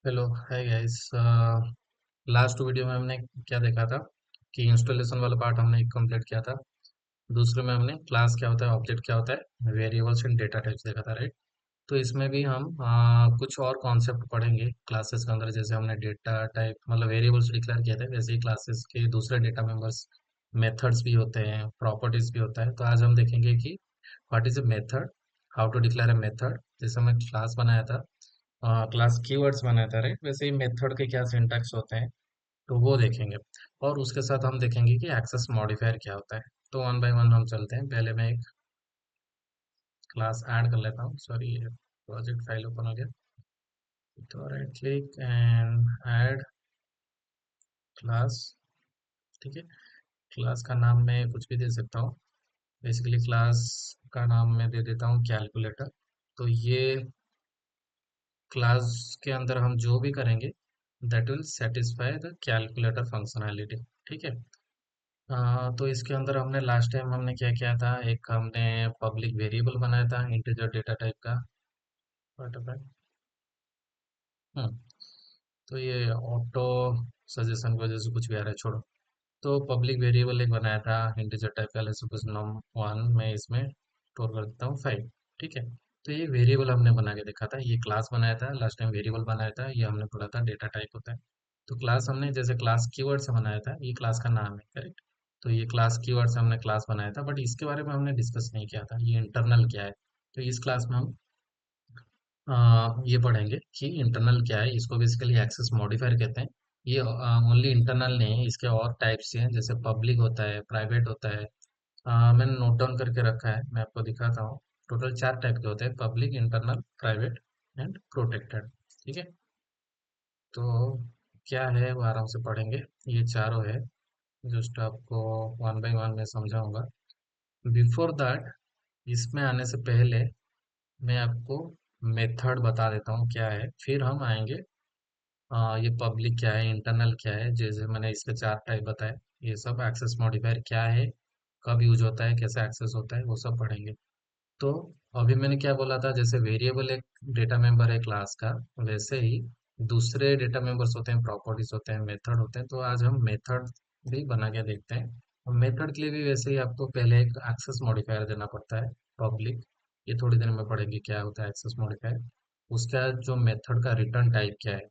Hello hi guys. Last video में हमने क्या देखा था कि इंस्टॉलेशन वाला पार्ट हमने कंप्लीट किया था। दूसरे में हमने क्लास क्या होता है, ऑब्जेक्ट क्या होता है, वेरिएबल्स एंड डेटा टाइप्स देखा था, राइट। तो इसमें भी हम कुछ और कॉन्सेप्ट पढ़ेंगे क्लासेस के अंदर। जैसे हमने डेटा टाइप मतलब वेरिएबल्स डिक्लेयर किए थे, वैसे ही क्लासेस के दूसरे डेटा मेंबर्स मेथड्स भी होते हैं, प्रॉपर्टीज भी होता है। तो आज हम देखेंगे कि what is a method, how to declare a method. जैसे हमने क्लास बनाया था, क्लास कीवर्ड्स बनाया था, राइट, वैसे ही मेथड के क्या सिंटैक्स होते हैं तो वो देखेंगे। और उसके साथ हम देखेंगे कि एक्सेस मॉडिफायर क्या होता है। तो वन बाय वन हम चलते हैं। पहले मैं एक क्लास ऐड कर लेता हूँ, सॉरी ये प्रोजेक्ट फाइल ओपन हो गया। तो right click and add class. ठीक है, क्लास का नाम मैं कुछ भी दे सकता हूँ। बेसिकली क्लास का नाम मैं दे देता हूँ कैलकुलेटर। तो ये क्लास के अंदर हम जो भी करेंगे that will satisfy the calculator functionality. ठीक है। तो इसके अंदर हमने लास्ट टाइम हमने क्या किया था, एक हमने पब्लिक वेरिएबल बनाया था इंटीजर डेटा टाइप का। What about- हम्म तो ये ऑटो सजेशन की वजह से कुछ भी आ रहा है, छोड़ो। तो पब्लिक वेरिएबल एक बनाया था इंटीजर टाइप का, सपोज नम वन में इसमें स्टोर कर देता हूँ 5। ठीक है। तो ये वेरिएबल हमने बना के देखा था, ये क्लास बनाया था लास्ट टाइम, वेरिएबल बनाया था, ये हमने पढ़ा था डेटा टाइप होता है। तो क्लास हमने जैसे क्लास कीवर्ड से बनाया था, ये क्लास का नाम है, करेक्ट। तो ये क्लास कीवर्ड से हमने क्लास बनाया था, बट इसके बारे में हमने डिस्कस नहीं किया था, ये इंटरनल क्या है। तो इस क्लास में हम ये पढ़ेंगे कि इंटरनल क्या है। इसको बेसिकली एक्सेस मॉडिफायर कहते हैं। ये ओनली इंटरनल नहीं है, इसके और टाइप्स हैं, जैसे पब्लिक होता है, प्राइवेट होता है। मैंने नोट डाउन करके रखा है, मैं आपको दिखाता हूँ। टोटल 4 टाइप के होते हैं, public, internal, private and protected. ठीक है। तो क्या है वो आराम से पढ़ेंगे, ये चारों है। जस्ट आपको वन बाय वन में समझाऊंगा। बिफोर दैट, इसमें आने से पहले मैं आपको मेथड बता देता हूँ क्या है, फिर हम आएंगे। ये पब्लिक क्या है, इंटरनल क्या है, जैसे मैंने इसके 4 टाइप बताए। ये सब एक्सेस मॉडिफायर क्या है, कब यूज होता है, कैसे एक्सेस होता है, वो सब पढ़ेंगे। तो अभी मैंने क्या बोला था, जैसे वेरिएबल एक डेटा मेंबर है क्लास का, वैसे ही दूसरे डेटा मेंबर्स होते हैं, प्रॉपर्टीज होते हैं, मेथड होते हैं। तो आज हम मेथड भी बना के देखते हैं। और मेथड के लिए भी वैसे ही आपको पहले एक एक्सेस मॉडिफायर देना पड़ता है, पब्लिक। ये थोड़ी देर में पढ़ेंगे क्या होता है एक्सेस मॉडिफायर। उसका जो मेथड का रिटर्न टाइप क्या है।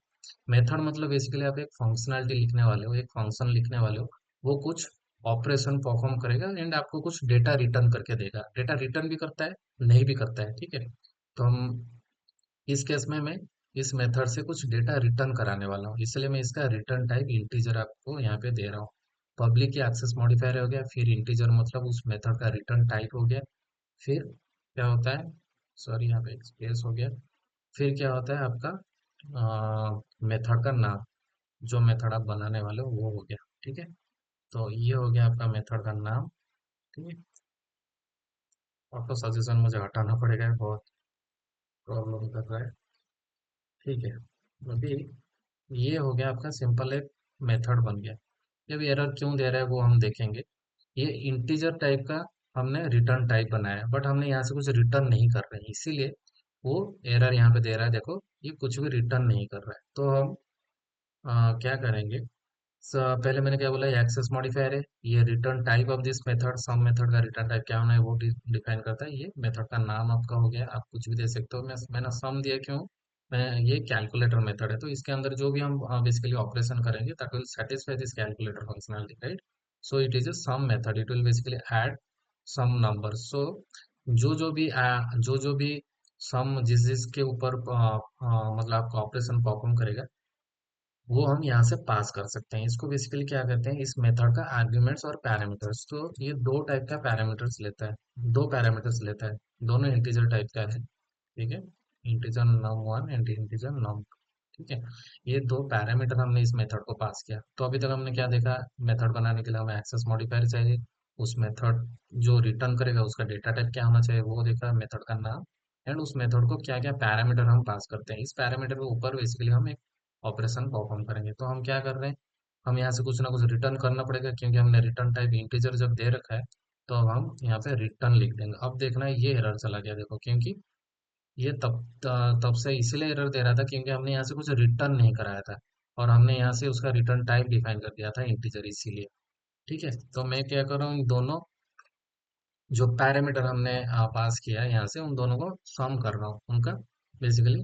मेथड मतलब बेसिकली आप एक फंक्शनैलिटी लिखने वाले हो, एक फंक्शन लिखने वाले हो, वो कुछ ऑपरेशन परफॉर्म करेगा एंड आपको कुछ डेटा रिटर्न करके देगा। डेटा रिटर्न भी करता है, नहीं भी करता है। ठीक है। तो हम इस केस में मैं इस मेथड से कुछ डेटा रिटर्न कराने वाला हूँ, इसलिए मैं इसका रिटर्न टाइप इंटीजर आपको यहाँ पे दे रहा हूँ। पब्लिक या एक्सेस मॉडिफायर हो गया, फिर इंटीजर मतलब उस मेथड का रिटर्न टाइप हो गया। फिर क्या होता है, सॉरी यहाँ पे एक स्पेस हो गया। फिर क्या होता है आपका मेथड का नाम, जो मेथड आप बनाने वाले हो वो हो गया। ठीक है। तो ये हो गया आपका मेथड का नाम। ठीक है। ऑटो सजेशन मुझे हटाना पड़ेगा, बहुत प्रॉब्लम कर रहा है। ठीक है। अभी ये हो गया आपका सिंपल एक मेथड बन गया। जब एरर क्यों दे रहा है वो हम देखेंगे। ये इंटीजर टाइप का हमने रिटर्न टाइप बनाया है, बट हमने यहाँ से कुछ रिटर्न नहीं कर रहे हैं, इसीलिए वो एरर यहाँ पे दे रहा है। देखो, ये कुछ भी रिटर्न नहीं कर रहा है। तो हम क्या करेंगे। पहले मैंने क्या बोला, एक्सेस मॉडिफायर है, ये return type of this method, some method का रिटर्न टाइप क्या होना है वो डिफाइन करता है। ये मेथड का नाम आपका हो गया, आप कुछ भी दे सकते हो। मैंने सम दिया क्यों, मैं ये कैलकुलेटर मेथड है, तो इसके अंदर जो भी हम बेसिकली ऑपरेशन करेंगे that will satisfy this calculator functionality, right. So it is a sum method, it will basically add some number. So जो जो भी सम जिस जिसके ऊपर मतलब आपका ऑपरेशन परफॉर्म करेगा, वो हम यहाँ से पास कर सकते हैं। इसको बेसिकली क्या कहते हैं, इस मेथड का आर्ग्यूमेंट्स और पैरामीटर्स। तो ये दो टाइप का पैरामीटर्स लेता है, दो पैरामीटर्स लेता है, दोनों इंटीजर टाइप का है। ठीक है। Integer num one and integer num. ठीक है। ये दो पैरामीटर हमने इस मेथड को पास किया। तो अभी तक हमने क्या देखा, मेथड बनाने के लिए हमें एक्सेस मॉडिफायर चाहिए, उस मेथड जो रिटर्न करेगा उसका डेटा टाइप क्या होना चाहिए वो देखा, मेथड का नाम, एंड उस मेथड को क्या क्या पैरामीटर हम पास करते हैं। इस पैरामीटर के ऊपर बेसिकली हम एक ऑपरेशन परफॉर्म करेंगे। तो हम क्या कर रहे हैं, हम यहाँ से कुछ ना कुछ रिटर्न करना पड़ेगा, क्योंकि हमने रिटर्न टाइप इंटीजर जब दे रखा है। तो अब हम यहाँ पे रिटर्न लिख देंगे। अब देखना है ये एरर चला गया, देखो, क्योंकि ये तब से इसीलिए एरर दे रहा था क्योंकि हमने यहाँ से कुछ रिटर्न नहीं कराया था, और हमने यहाँ से उसका रिटर्न टाइप डिफाइन कर दिया था इंटीजर, इसीलिए। ठीक है, तो मैं क्या कर रहा हूँ, इन दोनों जो पैरामीटर हमने पास किया है यहाँ से, उन दोनों को सम कर रहा हूँ, उनका बेसिकली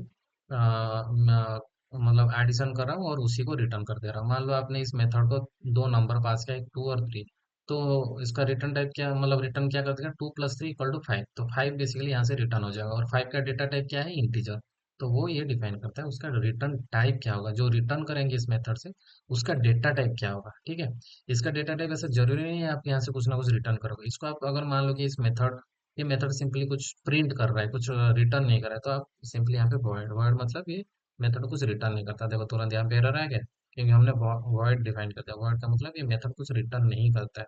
मतलब एडिशन कर रहा हूँ और उसी को रिटर्न कर दे रहा हूँ। मान लो आपने इस मेथड को दो नंबर पास किया, एक 2 और 3, तो इसका रिटर्न टाइप क्या, मतलब रिटर्न क्या कर देगा, 2 + 3 = 5, तो 5 बेसिकली यहाँ से रिटर्न हो जाएगा, और 5 का डेटा टाइप क्या है, इंटीजर। तो वो ये डिफाइन करता है उसका रिटर्न टाइप क्या होगा, जो रिटर्न करेंगे इस मेथड से उसका डेटा टाइप क्या होगा। ठीक है, इसका डेटा टाइप ऐसा जरूरी नहीं है आप यहाँ से कुछ ना कुछ रिटर्न करोगे। इसको आप अगर मान लो कि इस मेथड, ये मेथड सिंपली कुछ प्रिंट कर रहा है, कुछ रिटर्न नहीं कर रहा है, तो आप सिंपली यहाँ पे वॉइड, वॉइड मतलब ये मेथड कुछ रिटर्न नहीं करता। देखो तुरंत यहाँ पे एरर आ गया, क्योंकि हमने वॉइड डिफाइन कर दिया। वॉइड का मतलब ये मेथड कुछ रिटर्न नहीं करता है।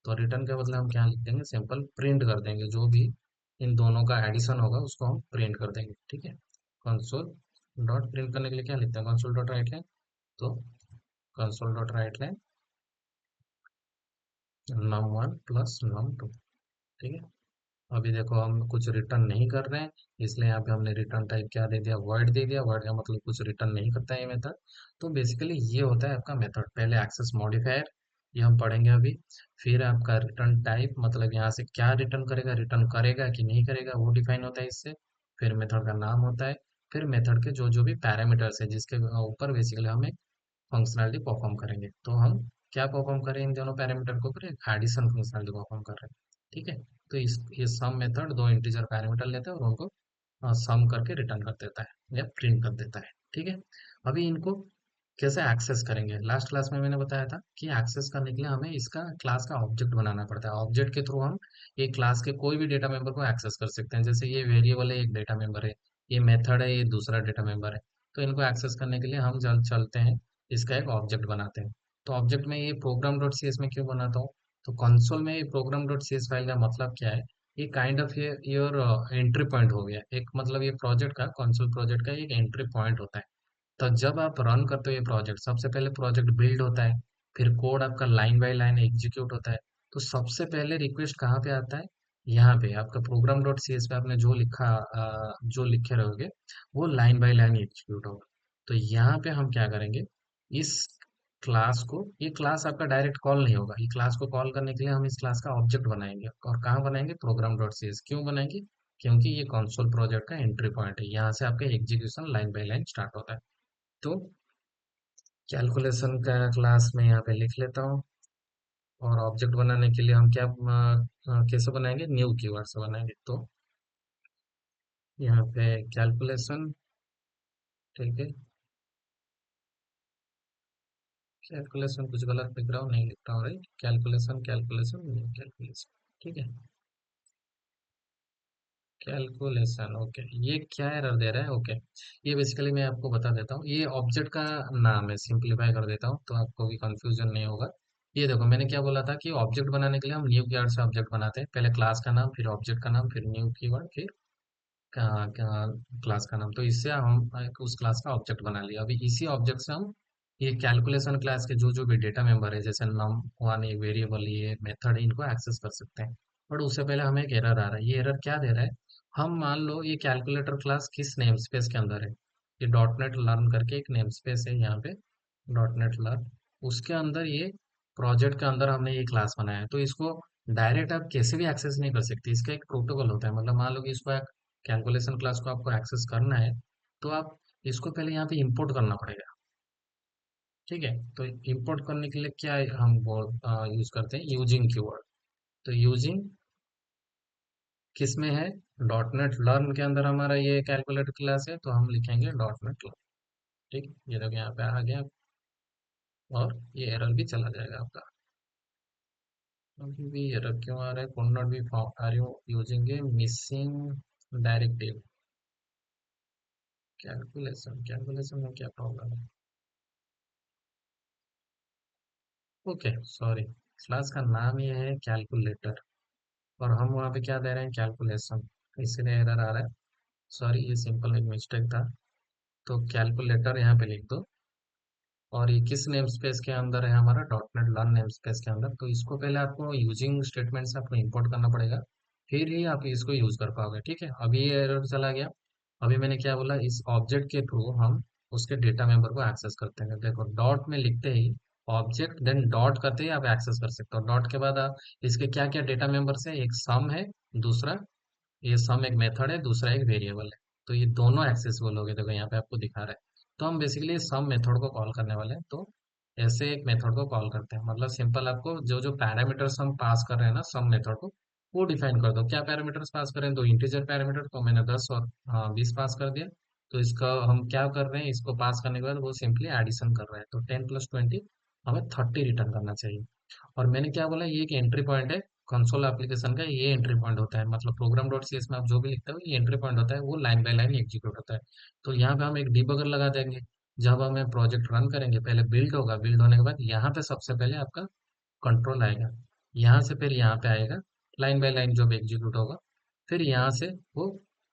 तो रिटर्न का मतलब हम क्या लिख देंगे, सिंपल प्रिंट कर देंगे, जो भी इन दोनों का एडिशन होगा उसको हम प्रिंट कर देंगे। ठीक है, कंसोल डॉट प्रिंट करने के लिए क्या लिखते हैं, कंसोल डॉट राइट लाइन। तो console dot right line num1 + num2। ठीक है, अभी देखो हम कुछ रिटर्न नहीं कर रहे हैं, इसलिए यहाँ पे हमने रिटर्न टाइप क्या दे दिया, वॉइड दे दिया। वॉइड का मतलब कुछ रिटर्न नहीं करता है ये मेथड। तो बेसिकली ये होता है आपका मेथड। पहले एक्सेस मॉडिफायर, ये हम पढ़ेंगे अभी। फिर आपका रिटर्न टाइप, मतलब यहाँ से क्या रिटर्न करेगा, रिटर्न करेगा कि नहीं करेगा, वो डिफाइन होता है इससे। फिर मेथड का नाम होता है। फिर मेथड के जो जो भी पैरामीटर्स है जिसके ऊपर बेसिकली हमें फंक्शनैलिटी परफॉर्म करेंगे, तो हम क्या परफॉर्म करें, इन दोनों पैरामीटर के ऊपर एक एडिशन फंक्शनैलिटी परफॉर्म कर रहे हैं। ठीक है, तो इस ये सम मेथड दो इंटीजर पैरामीटर लेता है और उनको सम करके रिटर्न कर देता है या प्रिंट कर देता है। ठीक है, अभी इनको कैसे एक्सेस करेंगे, लास्ट क्लास में मैंने बताया था कि एक्सेस करने के लिए हमें इसका क्लास का ऑब्जेक्ट बनाना पड़ता है। ऑब्जेक्ट के थ्रू हम एक क्लास के कोई भी डेटा मेंबर को एक्सेस कर सकते हैं। जैसे ये वेरिएबल है, एक डेटा मेंबर है, ये मेथड है, ये दूसरा डेटा मेंबर है। तो इनको एक्सेस करने के लिए हम जल्द चलते हैं, इसका एक ऑब्जेक्ट बनाते हैं। तो ऑब्जेक्ट में ये प्रोग्राम डॉट सी एस में क्यों बनाता हूँ, तो कंसोल में ये program dot C S file का मतलब क्या है, ये काइंड ऑफ ये योर एंट्री पॉइंट हो गया एक, मतलब ये प्रोजेक्ट का, कंसोल प्रोजेक्ट का एक एंट्री पॉइंट होता है। तो जब आप रन करते हो ये प्रोजेक्ट, सबसे पहले प्रोजेक्ट बिल्ड होता है, फिर कोड आपका लाइन बाय लाइन एग्जीक्यूट होता है। तो सबसे पहले रिक्वेस्ट कहाँ पे आता है, यहाँ पे आपका प्रोग्राम डॉट सी एस पे आपने जो लिखा, जो लिखे रहोगे वो लाइन बाय लाइन एग्जीक्यूट होगा। तो यहाँ पे हम क्या करेंगे, इस क्लास को, ये क्लास आपका डायरेक्ट कॉल नहीं होगा, ये क्लास को कॉल करने के लिए हम इस क्लास का ऑब्जेक्ट बनाएंगे। और कहाँ बनाएंगे, प्रोग्राम डॉट सी एस। क्यों बनाएंगे, क्योंकि ये कंसोल प्रोजेक्ट का एंट्री पॉइंट है, यहाँ से आपका execution line by line start होता है। तो कैलकुलेशन का क्लास में यहाँ पे लिख लेता हूँ, और ऑब्जेक्ट बनाने के लिए हम क्या कैसे बनाएंगे, न्यू कीवर्ड से बनाएंगे। तो यहाँ पे कैलकुलेशन, ठीक है, कैलकुलेशन कुछ गलत लिख रहा हूँ, नहीं लिख रहा हूँ, right, calculation calculation new calculation. ठीक है, कैलकुलेशन, ओके। ये क्या एरर दे रहा है, ओके। ये बेसिकली मैं आपको बता देता हूँ, ये ऑब्जेक्ट का नाम है, सिंप्लीफाई कर देता हूँ तो आपको भी कंफ्यूजन नहीं होगा। ये देखो मैंने क्या बोला था कि ऑब्जेक्ट बनाने के लिए हम न्यू कीवर्ड से ऑब्जेक्ट बनाते हैं। पहले क्लास का नाम, फिर ऑब्जेक्ट का नाम, फिर न्यू कीवर्ड, फिर क्लास का नाम। तो इससे हम उस क्लास का ऑब्जेक्ट बना लिया। अभी इसी ऑब्जेक्ट से हम ये कैलकुलेशन क्लास के जो जो भी डेटा मेंबर है, जैसे num1 एक वेरिएबल, ये मेथड है, इनको एक्सेस कर सकते हैं। बट उससे पहले हमें एक एरर आ रहा है। ये एरर क्या दे रहा है, हम मान लो ये कैलकुलेटर क्लास किस नेम स्पेस के अंदर है, ये डॉट नेट लर्न करके एक नेम स्पेस है यहाँ पे, डॉट नेट लर्न, उसके अंदर ये प्रोजेक्ट के अंदर हमने ये क्लास बनाया है। तो इसको डायरेक्ट आप कैसे भी एक्सेस नहीं कर सकते, इसका एक प्रोटोकॉल होता है। मतलब मान लो कि इसको कैलकुलेशन क्लास को आपको एक्सेस करना है, तो आप इसको पहले यहाँ पे इंपोर्ट करना पड़ेगा। ठीक है, तो इंपोर्ट करने के लिए क्या हम वो यूज करते हैं, यूजिंग कीवर्ड। तो यूजिंग किस में है, डॉट नेट लर्न के अंदर हमारा ये कैलकुलेटर क्लास है, तो हम लिखेंगे डॉट नेट लर्न। ठीक, ये देखो यहाँ पे आ गया, और ये एरर भी चला जाएगा आपका। अभी भी एरर क्यों आ रहा है, could not be found, are you using a missing directive, calculation, calculation में क्या प्रॉब्लम है, ओके सॉरी, क्लास का नाम ये है कैलकुलेटर, और हम वहाँ पे क्या दे रहे हैं, कैलकुलेशन, इसलिए एरर आ रहा है। सॉरी, ये सिंपल एक मिस्टेक था। तो कैलकुलेटर यहाँ पे लिख दो, और ये किस नेम स्पेस के अंदर है, हमारा dot net learn name space के अंदर। तो इसको पहले आपको यूजिंग स्टेटमेंट से आपको इंपोर्ट करना पड़ेगा, फिर ही आप इसको यूज कर पाओगे। ठीक है, अभी ये एरर चला गया। अभी मैंने क्या बोला, इस ऑब्जेक्ट के थ्रू हम उसके डेटा मेंबर को एक्सेस करते हैं। देखो डॉट में लिखते ही ऑब्जेक्ट, देन डॉट करते ही आप एक्सेस कर सकते हो। डॉट के बाद आप इसके क्या क्या डेटा मेंबर्स है, एक सम है, दूसरा ये सम एक मेथड है, दूसरा एक वेरिएबल है। तो ये दोनों एक्सेसिबल हो गए, देखो यहाँ पे आपको दिखा रहा है। तो हम बेसिकली सम मेथड को कॉल करने वाले हैं। तो ऐसे एक मेथड को कॉल करते हैं, मतलब सिंपल, आपको जो जो पैरामीटर्स हम पास कर रहे हैं ना सम मेथड को, वो डिफाइन कर दो। क्या पैरामीटर्स पास करें, तो इंटीजर पैरामीटर, तो मैंने 10 और 20 पास कर दिया। तो इसका हम क्या कर रहे हैं, इसको पास करने के बाद वो सिंपली एडिशन कर रहा है। तो 10 + 20 हमें 30 रिटर्न करना चाहिए। और मैंने क्या बोला, ये एक एंट्री पॉइंट है कंसोल एप्लीकेशन का, ये एंट्री पॉइंट होता है। मतलब प्रोग्राम डॉट सी एस में आप जो भी लिखते हो, ये एंट्री पॉइंट होता है, वो लाइन बाय लाइन एग्जीक्यूट होता है। तो यहाँ पे हम एक डिबगर लगा देंगे। जब हमें प्रोजेक्ट रन करेंगे, पहले बिल्ड होगा, बिल्ड होने के बाद यहाँ पे सबसे पहले आपका कंट्रोल आएगा, यहाँ से फिर यहाँ पे आएगा, लाइन बाय लाइन जो भी एग्जीक्यूट होगा, फिर यहाँ से वो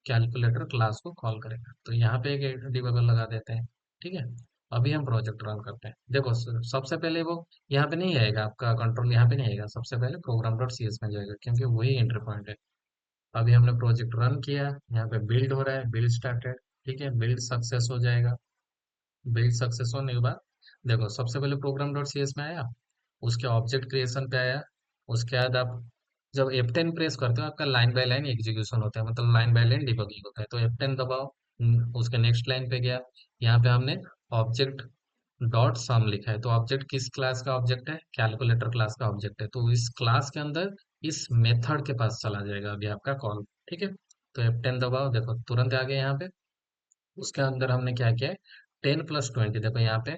कैलकुलेटर क्लास को कॉल करेगा। तो यहाँ पे एक डिबगर लगा देते हैं। ठीक है, अभी हम प्रोजेक्ट रन करते हैं। देखो सबसे पहले वो यहाँ पे नहीं आएगा, आपका कंट्रोल यहाँ पे नहीं आएगा, सबसे पहले प्रोग्राम डॉट सी एस में जाएगा, क्योंकि वही एंट्री पॉइंट है। अभी हमने प्रोजेक्ट रन किया, यहाँ पे बिल्ड हो रहा है, बिल्ड स्टार्टेड। ठीक है, बिल्ड सक्सेस हो जाएगा। बिल्ड सक्सेस होने के बाद देखो सबसे पहले प्रोग्राम डॉट सी एस में आया, उसके ऑब्जेक्ट क्रिएशन पे आया। उसके बाद आप जब F10 प्रेस करते हो, आपका लाइन बाय लाइन एग्जीक्यूशन होता है, मतलब लाइन बाय लाइन डिबगिंग होता है। तो F10 दबाओ, उसके नेक्स्ट लाइन पे गया। यहाँ पे हमने ऑब्जेक्ट डॉट सम लिखा है। तो ऑब्जेक्ट किस क्लास का ऑब्जेक्ट है, कैलकुलेटर क्लास का ऑब्जेक्ट है। तो इस क्लास के अंदर इस मेथड के पास चला जाएगा अभी आपका कॉल। ठीक है, तो F10 दबाओ, देखो तुरंत आ गया यहाँ पे। उसके अंदर हमने क्या किया है, 10 + 20, देखो यहाँ पे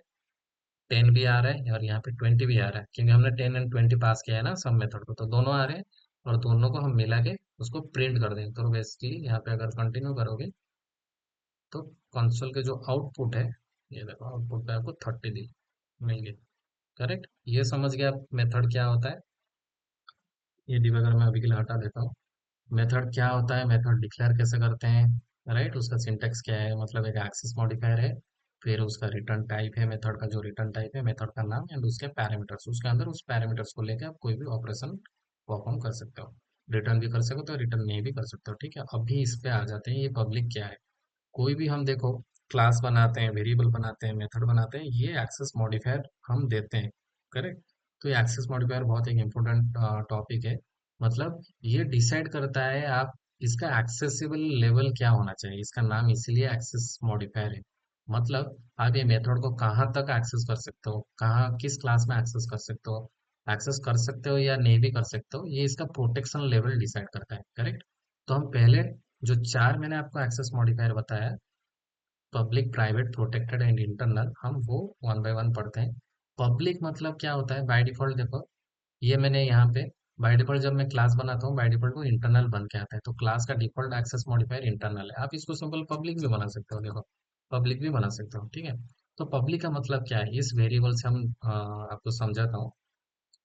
10 भी आ रहा है और यहाँ पे 20 भी आ रहा है, क्योंकि हमने 10 और 20 पास किया है ना सब मेथड को। तो दोनों आ रहे हैं और दोनों को हम मिला के उसको प्रिंट कर देंगे। तो बेसिकली यहाँ पे अगर कंटिन्यू करोगे, तो कंसोल के जो आउटपुट है, ये देखो आउटपुट पे आपको 30 दी मिल गई। करेक्ट, ये समझ गया मेथड क्या होता है। ये डिबगर मैं अभी के लिए हटा देता हूँ। मेथड क्या होता है, मेथड डिक्लेयर कैसे करते हैं, राइट, उसका सिंटेक्स क्या है, मतलब एक एक्सेस मॉडिफायर है, फिर उसका रिटर्न टाइप है, मेथड का जो रिटर्न टाइप है, मेथड का नाम एंड उसके पैरामीटर्स, उसके अंदर उस पैरामीटर्स को लेकर आप कोई भी ऑपरेशन परफॉर्म कर सकते हो। रिटर्न भी कर सकते हो, रिटर्न नहीं भी कर सकते हो। ठीक है, अभी इस पे आ जाते हैं, ये पब्लिक क्या है। कोई भी हम देखो क्लास बनाते हैं, वेरिएबल बनाते हैं, मेथड बनाते हैं, ये एक्सेस मॉडिफायर हम देते हैं। करेक्ट, तो ये एक्सेस मॉडिफायर बहुत एक इम्पोर्टेंट टॉपिक है। मतलब ये डिसाइड करता है आप इसका एक्सेसिबल लेवल क्या होना चाहिए, इसका नाम इसलिए एक्सेस मॉडिफायर है। मतलब आप ये मेथड को कहाँ तक एक्सेस कर सकते हो, कहाँ किस क्लास में एक्सेस कर सकते हो, एक्सेस कर सकते हो या नहीं भी कर सकते हो, ये इसका प्रोटेक्शन लेवल डिसाइड करता है। करेक्ट, तो हम पहले जो चार मैंने आपको एक्सेस मॉडिफायर बताया, public, private, protected and internal, हम वो वन बाय वन पढ़ते हैं। पब्लिक मतलब क्या होता है, बाय डिफॉल्ट देखो, ये मैंने यहाँ पे बाय डिफॉल्ट जब मैं क्लास बनाता हूँ, बाय डिफॉल्ट वो इंटरनल बन के आता है। तो क्लास का डिफॉल्ट एक्सेस मॉडिफायर इंटरनल है। आप इसको सिंपल पब्लिक भी बना सकते हो, देखो पब्लिक भी बना सकते हो। ठीक है, तो पब्लिक का मतलब क्या है, इस वेरिएबल से हम आपको समझाता हूँ।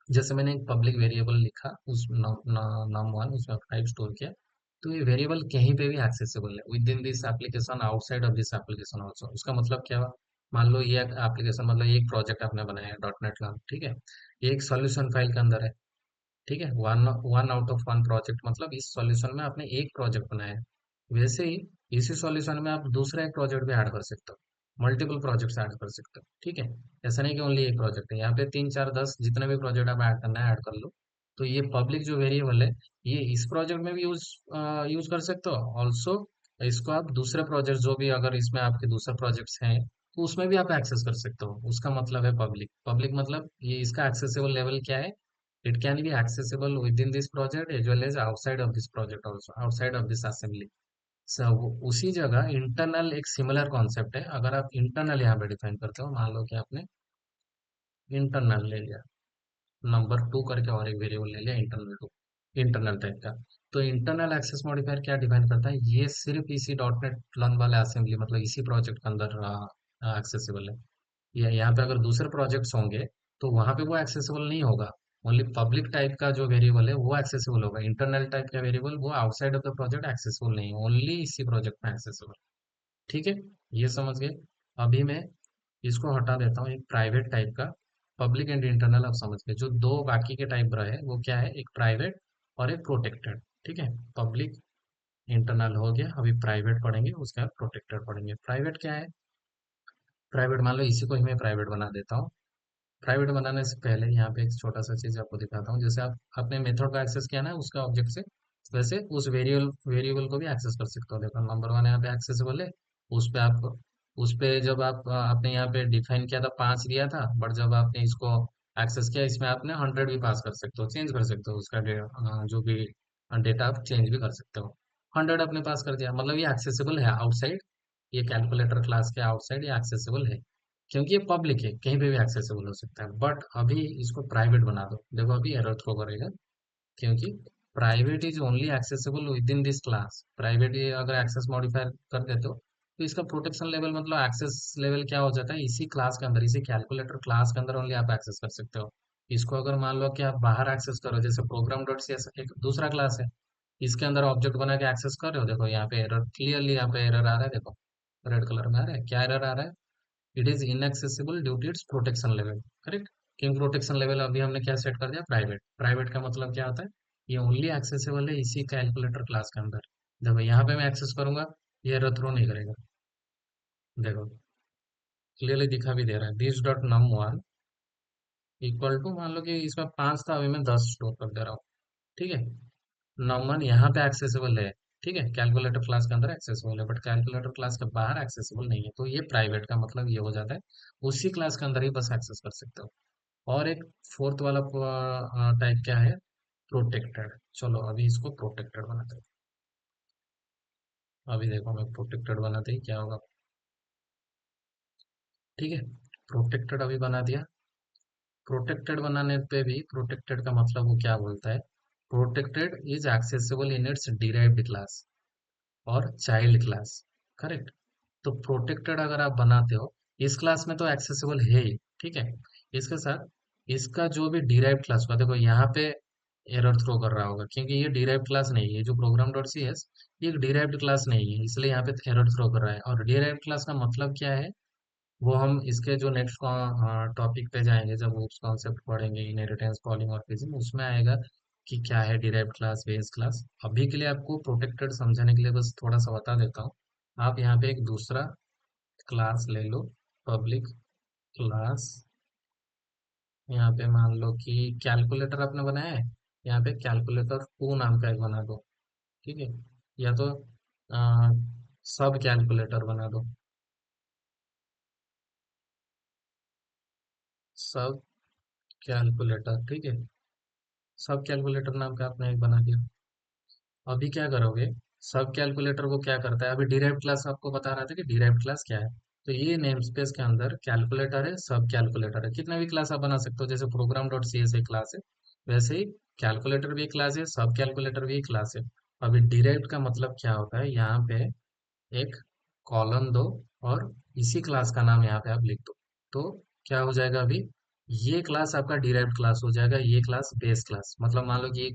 जैसे मैंने एक पब्लिक वेरिएबल लिखा, उस नम वन, उसमें 5 स्टोर किया। तो ये वेरिएबल कहीं पे भी एक्सेसिबल है, with in this application, outside of this application also. उसका मतलब क्या हुआ, मान लो ये एप्लीकेशन, मतलब एक प्रोजेक्ट आपने बनाया है डॉट नेट का। ठीक है, ये एक सॉल्यूशन फाइल के अंदर है। ठीक है, one one out of one project, मतलब इस सॉल्यूशन में आपने एक प्रोजेक्ट बनाया है। वैसे ही इसी सॉल्यूशन में आप दूसरा एक प्रोजेक्ट भी ऐड कर सकते हो, मल्टीपल प्रोजेक्ट्स ऐड कर सकते हो। ठीक है, ऐसा नहीं कि ओनली एक प्रोजेक्ट है, यहाँ पे 3 4 10 जितने भी प्रोजेक्ट आप ऐड करना है ऐड कर लो। तो ये पब्लिक जो वेरिएबल है, ये इस प्रोजेक्ट में भी यूज कर सकते हो ऑल्सो। इसको आप दूसरे प्रोजेक्ट जो भी, अगर इसमें आपके दूसरे प्रोजेक्ट्स हैं, तो उसमें भी आप एक्सेस कर सकते हो। उसका मतलब है पब्लिक। पब्लिक मतलब ये इसका एक्सेसिबल लेवल क्या है, it can be accessible within this project as well as outside of this project also, outside of this assembly। उसी जगह इंटरनल एक सिमिलर कॉन्सेप्ट है। अगर आप इंटरनल यहाँ पे डिफाइन करते हो, मान लो कि आपने इंटरनल ले लिया, नंबर 2 करके और एक वेरिएबल ले लिया इंटरनल 2, इंटरनल टाइप का। तो इंटरनल एक्सेस मॉडिफायर क्या डिफाइन करता है, ये सिर्फ इसी डॉट नेट लर्न वाले असेंबली, मतलब इसी प्रोजेक्ट के अंदर एक्सेसिबल है। या यहाँ पे अगर दूसरे प्रोजेक्ट्स होंगे, तो वहां पे वो एक्सेसिबल नहीं होगा। ओनली पब्लिक टाइप का जो वेरिएबल है वो एक्सेसिबल होगा, इंटरनल टाइप का वेरिएबल वो outside of the project accessible नहीं, ओनली इसी प्रोजेक्ट में एक्सेसिबल। ठीक है, ये समझ गए। अभी मैं इसको हटा देता हूँ, एक प्राइवेट टाइप का। पब्लिक एंड इंटरनल आप समझ गए, जो दो बाकी के टाइप रहे वो क्या है, एक प्राइवेट और एक प्रोटेक्टेड। ठीक है, पब्लिक इंटरनल हो गया, अभी प्राइवेट पढ़ेंगे, उसके बाद प्रोटेक्टेड पढ़ेंगे। प्राइवेट क्या है? प्राइवेट मान लो इसी को ही मैं प्राइवेट बना देता हूँ। प्राइवेट बनाने से पहले यहाँ पे एक छोटा सा चीज आपको दिखाता हूँ। जैसे आप अपने मेथड का एक्सेस किया ना उसका ऑब्जेक्ट से, वैसे उस वेरिएबल वेरिएबल को भी एक्सेस कर सकते हो। देखो नंबर वन यहाँ पे एक्सेसिबल है। उस पे आप उस पे जब आप आपने यहाँ पे डिफाइन किया था 5 दिया था, बट जब आपने इसको एक्सेस किया इसमें आपने 100 भी पास कर सकते हो, चेंज कर सकते हो उसका जो भी डेटा आप चेंज भी कर सकते हो। 100 आपने पास कर दिया, मतलब ये एक्सेसिबल है आउटसाइड, ये कैलकुलेटर क्लास के आउटसाइड ये एक्सेसिबल है, क्योंकि ये पब्लिक है, कहीं पे भी एक्सेसिबल हो सकता है। बट अभी इसको प्राइवेट बना दो, देखो अभी एरर थ्रो करेगा, क्योंकि private is only accessible with in this class. Private ये अगर एक्सेस मॉडिफायर कर देते हो तो इसका प्रोटेक्शन लेवल मतलब एक्सेस लेवल क्या हो जाता है, इसी क्लास के अंदर, इसी कैलकुलेटर क्लास के अंदर ओनली आप एक्सेस कर सकते हो। इसको अगर मान लो कि आप बाहर एक्सेस करो, जैसे प्रोग्राम डॉट सी एस एक दूसरा क्लास है, इसके अंदर ऑब्जेक्ट बना के एक्सेस कर रहे हो, देखो यहाँ पे एरर क्लियरली, यहाँ पे एरर आ रहा है, देखो रेड कलर में आ रहा है, क्या एरर आ रहा है? It is inaccessible due to its protection level. Correct? क्योंकि प्रोटेक्शन लेवल अभी हमने क्या सेट कर दिया, प्राइवेट। प्राइवेट का मतलब क्या होता है? ये ओनली एक्सेसिबल है इसी कैलकुलेटर क्लास के अंदर। देखो यहाँ पे मैं एक्सेस करूंगा, ये एरर थ्रो नहीं करेगा। देखो क्लियरली दिखा भी दे रहा है, this dot num one equal to, मान लो कि इसमें 5 था, अभी मैं 10 स्टोर कर दे रहा हूँ। ठीक है? नम वन यहाँ पे एक्सेसिबल है, ठीक है, कैलकुलेटर क्लास के अंदर एक्सेसिबल है, बट कैलकुलेटर क्लास के बाहर एक्सेसिबल नहीं है, तो ये प्राइवेट का मतलब ये हो जाता है उसी क्लास के अंदर ही बस एक्सेस कर सकते हो। और एक फोर्थ वाला टाइप क्या है? प्रोटेक्टेड। चलो अभी इसको प्रोटेक्टेड बनाते हैं। अभी देखो मैं प्रोटेक्टेड बनाते ही क्या होगा। ठीक है, प्रोटेक्टेड अभी बना दिया। प्रोटेक्टेड बनाने पे भी प्रोटेक्टेड का मतलब वो क्या बोलता है? Protected is accessible in its derived class और चाइल्ड क्लास। करेक्ट? तो प्रोटेक्टेड अगर आप बनाते हो, इस क्लास में तो एक्सेसिबल है ही, ठीक है, इसके साथ इसका जो भी डिराइव्ड क्लास होगा, देखो यहाँ पे एरर थ्रो कर रहा होगा, क्योंकि ये डिराइव्ड क्लास नहीं है, जो प्रोग्राम डॉट सी एस ये एक डिराइव्ड क्लास नहीं है, इसलिए यहाँ पे एरर थ्रो कर रहा है। और डिराइव्ड क्लास का मतलब क्या है, वो हम इसके जो नेक्स्ट टॉपिक पे जाएंगे, जब वो कॉन्सेप्ट पढ़ेंगे इनहेरिटेंस पॉलीमॉर्फिज्म, उसमें आएगा कि क्या है डिराइव्ड क्लास, बेस क्लास। अभी के लिए आपको प्रोटेक्टेड समझाने के लिए बस थोड़ा सा बता देता हूँ। आप यहाँ पे एक दूसरा क्लास ले लो, पब्लिक क्लास। यहाँ पे मान लो कि कैलकुलेटर आपने बनाया है, यहाँ पे कैलकुलेटर टू नाम का एक बना दो। ठीक है? या तो सब कैलकुलेटर बना दो, सब कैलकुलेटर। ठीक है, सब कैलकुलेटर नाम का आपने एक बना दिया। अभी क्या करोगे, सब कैलकुलेटर को क्या करता है, अभी डिराइव्ड क्लास आपको बता रहा था कि डिराइव्ड क्लास क्या है। तो ये नेम स्पेस के अंदर कैलकुलेटर है, सब कैलकुलेटर है, कितना भी क्लास आप बना सकते हो, जैसे प्रोग्राम डॉट सी एस एक क्लास है, वैसे ही कैलकुलेटर भी एक क्लास है, सब कैलकुलेटर भी एक क्लास है। अभी डिराइव्ड का मतलब क्या होता है, यहाँ पे एक कॉलम दो और इसी क्लास का नाम यहाँ पे आप लिख दो, तो क्या हो जाएगा अभी, ये क्लास आपका डिराइव्ड क्लास हो जाएगा, ये क्लास बेस क्लास। मतलब मान लो कि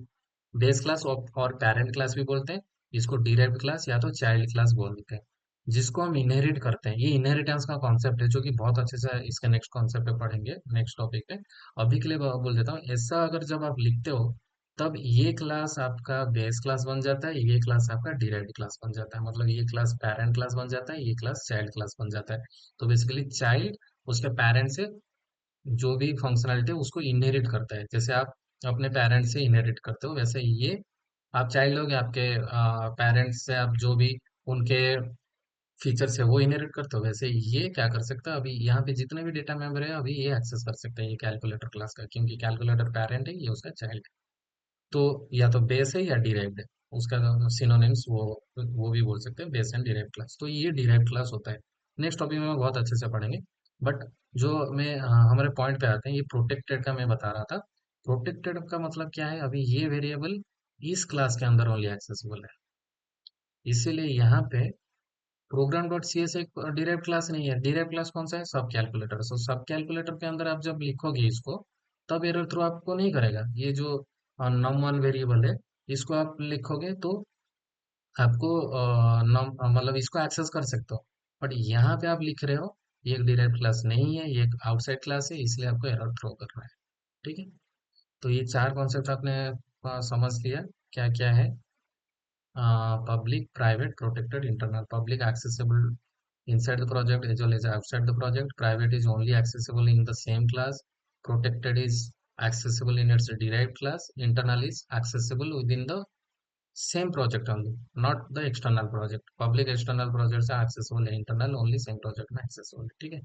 बेस क्लास और पेरेंट क्लास भी बोलते हैं इसको, डिराइव्ड क्लास या तो चाइल्ड क्लास बोलते हैं, जिसको हम इनहेरिट करते हैं। ये इनहेरिटेंस का कॉन्सेप्ट है, जो कि बहुत अच्छे से इसके नेक्स्ट कॉन्सेप्ट पे पढ़ेंगे, नेक्स्ट टॉपिक पे। अभी के लिए बोल देता हूँ, ऐसा अगर जब आप लिखते हो, तब ये क्लास आपका बेस क्लास बन जाता है, ये क्लास आपका डिराइव्ड क्लास बन जाता है, मतलब ये क्लास पेरेंट क्लास बन जाता है, ये क्लास चाइल्ड क्लास बन जाता है। तो बेसिकली चाइल्ड उसके पेरेंट से जो भी फंक्शनैलिटी है उसको इनहेरिट करता है, जैसे आप अपने पेरेंट से इनहेरिट करते हो, वैसे ये आप चाइल्ड हो गए, आपके पेरेंट्स से आप जो भी उनके फीचर्स है वो इनहेरिट करते हो, वैसे ये क्या कर सकता है, अभी यहाँ पे जितने भी डेटा मेमोरी है अभी ये एक्सेस कर सकते हैं ये कैलकुलेटर क्लास का, क्योंकि कैलकुलेटर पेरेंट है, ये उसका चाइल्ड। तो या तो बेस है या डिराइव्ड है, उसका सिनोनिम्स वो भी बोल सकते हैं, बेस एंड डिराइव्ड क्लास। तो ये डिराइव्ड क्लास होता है, नेक्स्ट टॉपिक में बहुत अच्छे से पढ़ेंगे। बट जो मैं हमारे पॉइंट पे आते हैं, ये प्रोटेक्टेड का मैं बता रहा था। प्रोटेक्टेड का मतलब क्या है, अभी ये वेरिएबल इस क्लास के अंदर ओनली एक्सेसिबल है, इसीलिए यहाँ पे प्रोग्राम डॉट सी एस एक डिराइव्ड क्लास नहीं है। डिराइव्ड क्लास कौन सा है, सब कैलकुलेटर। सो सब कैलकुलेटर के अंदर आप जब लिखोगे इसको, तब एरर थ्रो आपको नहीं करेगा। ये जो नम वन वेरिएबल है, इसको आप लिखोगे तो आपको नम मतलब इसको एक्सेस कर सकते हो। बट यहाँ पे आप लिख रहे हो ये एक डिराइव्ड क्लास नहीं है, ये एक आउटसाइड क्लास है, इसलिए आपको एरर थ्रो करना है। ठीक है? तो ये चार कॉन्सेप्ट आपने समझ लिया क्या क्या है। public, private, protected, internal. Public accessible inside the project as well as outside the project. Private is only accessible in the same class. Protected is accessible in its derived class. Internal is accessible within the same project only, not the external project. Public external project से accessible है, internal only same project में accessible है, ठीक है।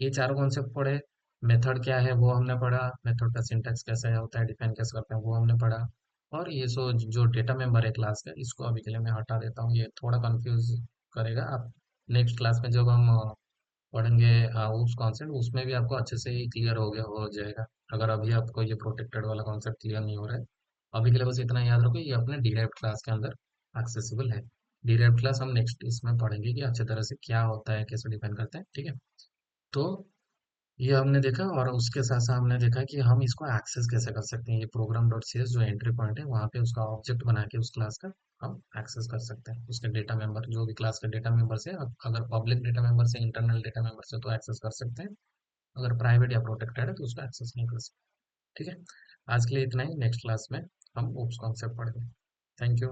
ये चारों concept पढ़े। Method क्या है वो हमने पढ़ा, मेथड का सिंटैक्स कैसा होता है, डिफाइन कैसे करते हैं वो हमने पढ़ा। और ये जो डेटा मेंबर है क्लास का, इसको अभी के लिए मैं हटा देता हूँ, ये थोड़ा कंफ्यूज करेगा आप। नेक्स्ट क्लास में जब हम पढ़ेंगे उस कॉन्सेप्ट, उसमें भी आपको अच्छे से ही क्लियर हो जाएगा, अगर अभी आपको ये प्रोटेक्टेड वाला कॉन्सेप्ट क्लियर नहीं हो रहा है। अभी के लिए बस इतना याद रखो, ये अपने डिराइव्ड क्लास के अंदर एक्सेसिबल है। डिराइव्ड क्लास हम नेक्स्ट इसमें पढ़ेंगे कि अच्छे तरह से क्या होता है, कैसे डिफाइन करते हैं, ठीक है। तो ये हमने देखा, और उसके साथ साथ हमने देखा कि हम इसको एक्सेस कैसे कर सकते हैं। ये प्रोग्राम डॉट सी एस जो एंट्री पॉइंट है, वहाँ पे उसका ऑब्जेक्ट बना के उस क्लास का हम एक्सेस कर सकते हैं। उसके डेटा मेंबर, जो भी क्लास के डेटा मेंबर से, अगर पब्लिक डेटा मेंबर से, इंटरनल डेटा मेंबर से तो एक्सेस कर सकते हैं। अगर प्राइवेट या प्रोटेक्टेड है तो उसको एक्सेस नहीं कर सकते, ठीक है। आज के लिए इतना ही, नेक्स्ट क्लास में हम उस कॉन्सेप्ट पढ़ेंगे। Thank you.